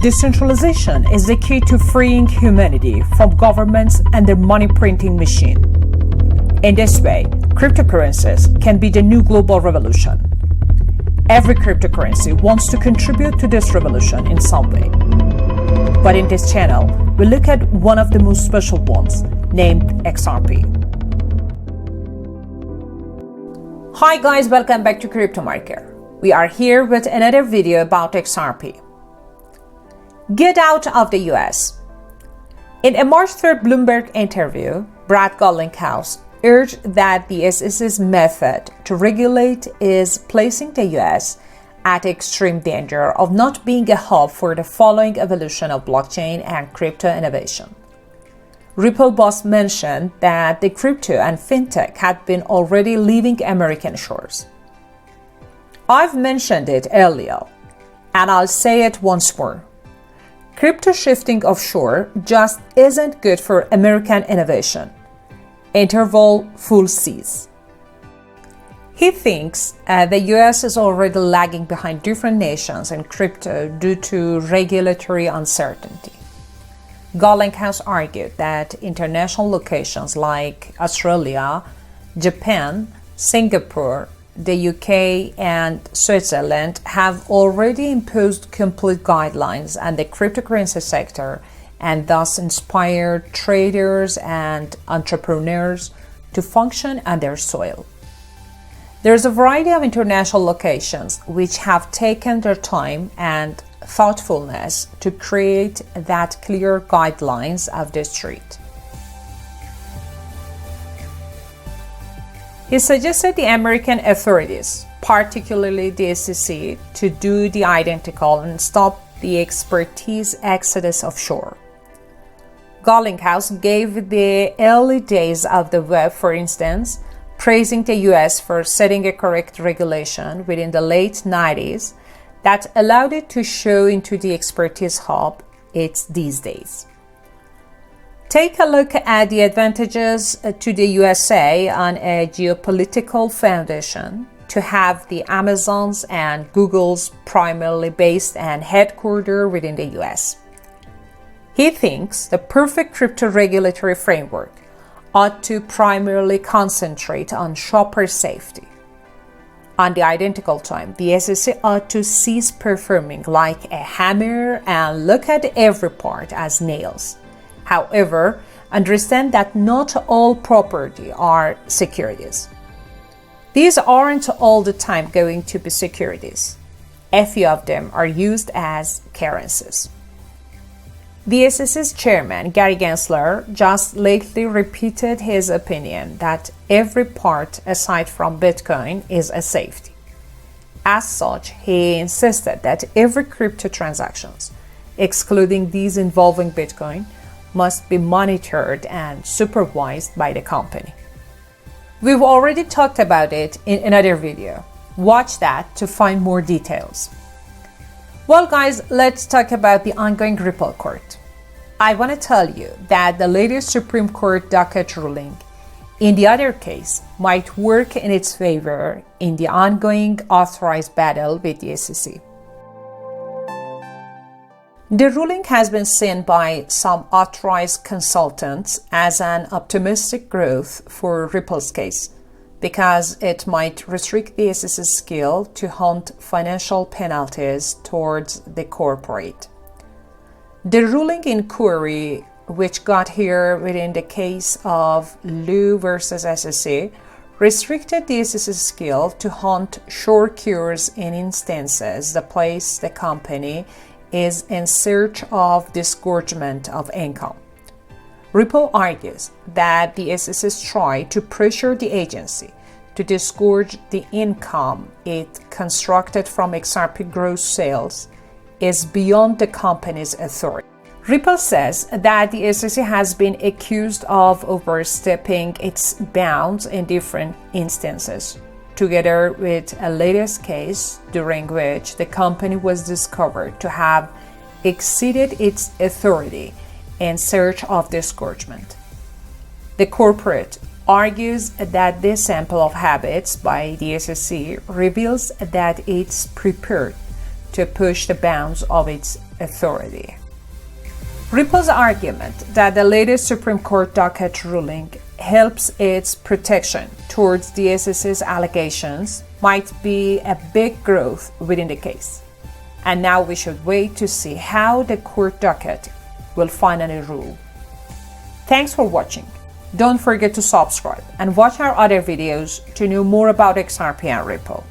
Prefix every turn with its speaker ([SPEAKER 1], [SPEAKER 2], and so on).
[SPEAKER 1] Decentralization is the key to freeing humanity from governments and their money printing machine. In this way, cryptocurrencies can be the new global revolution. Every cryptocurrency wants to contribute to this revolution in some way. But in this channel, we look at one of the most special ones, named XRP. Hi guys, welcome back to Crypto Market. We are here with another video about XRP. Get out of the US. In a March 3rd Bloomberg interview, Brad Garlinghouse urged that the SEC's method to regulate is placing the US at extreme danger of not being a hub for the following evolution of blockchain and crypto innovation. Ripple boss mentioned that the crypto and fintech had been already leaving American shores. I've mentioned it earlier, and I'll say it once more. Crypto shifting offshore just isn't good for American innovation. Interval full cease. He thinks the US is already lagging behind different nations in crypto due to regulatory uncertainty. Garlinghouse argued that international locations like Australia, Japan, Singapore, the UK, and Switzerland have already imposed complete guidelines on the cryptocurrency sector and thus inspired traders and entrepreneurs to function on their soil. There's a variety of international locations which have taken their time and thoughtfulness to create that clear guidelines of the street. He suggested the American authorities, particularly the SEC, to do the identical and stop the expertise exodus offshore. Garlinghouse gave the early days of the web, for instance, praising the US for setting a correct regulation within the late 90s that allowed it to show into the expertise hub it's these days. Take a look at the advantages to the USA on a geopolitical foundation to have the Amazons and Googles primarily based and headquartered within the US. He thinks the perfect crypto regulatory framework ought to primarily concentrate on shopper safety. On the identical time, the SEC ought to cease performing like a hammer and look at every part as nails. However, understand that not all property are securities. These aren't all the time going to be securities. A few of them are used as currencies. The SEC's chairman, Gary Gensler, just lately repeated his opinion that every part aside from Bitcoin is a safety. As such, he insisted that every crypto transactions, excluding these involving Bitcoin, must be monitored and supervised by the company. We've already talked about it in another video. Watch that to find more details. Well guys, let's talk about the ongoing Ripple court. I want to tell you that the latest Supreme Court docket ruling in the other case might work in its favor in the ongoing authorized battle with the SEC. The ruling has been seen by some authorized consultants as an optimistic growth for Ripple's case because it might restrict the SEC's skill to hunt financial penalties towards the corporate. The ruling inquiry, which got here within the case of Liu versus SEC, restricted the SEC's skill to hunt short cures in instances that place the company is in search of disgorgement of income. Ripple argues that the SEC's try to pressure the agency to disgorge the income it constructed from XRP gross sales is beyond the company's authority. Ripple says that the SEC has been accused of overstepping its bounds in different instances, together with a latest case during which the company was discovered to have exceeded its authority in search of disgorgement. The corporate argues that this sample of habits by the SEC reveals that it's prepared to push the bounds of its authority. Ripple's argument that the latest Supreme Court docket ruling helps its protection towards the SEC's allegations might be a big growth within the case. And now we should wait to see how the court docket will finally rule. Thanks for watching. Don't forget to subscribe and watch our other videos to know more about XRP and Ripple.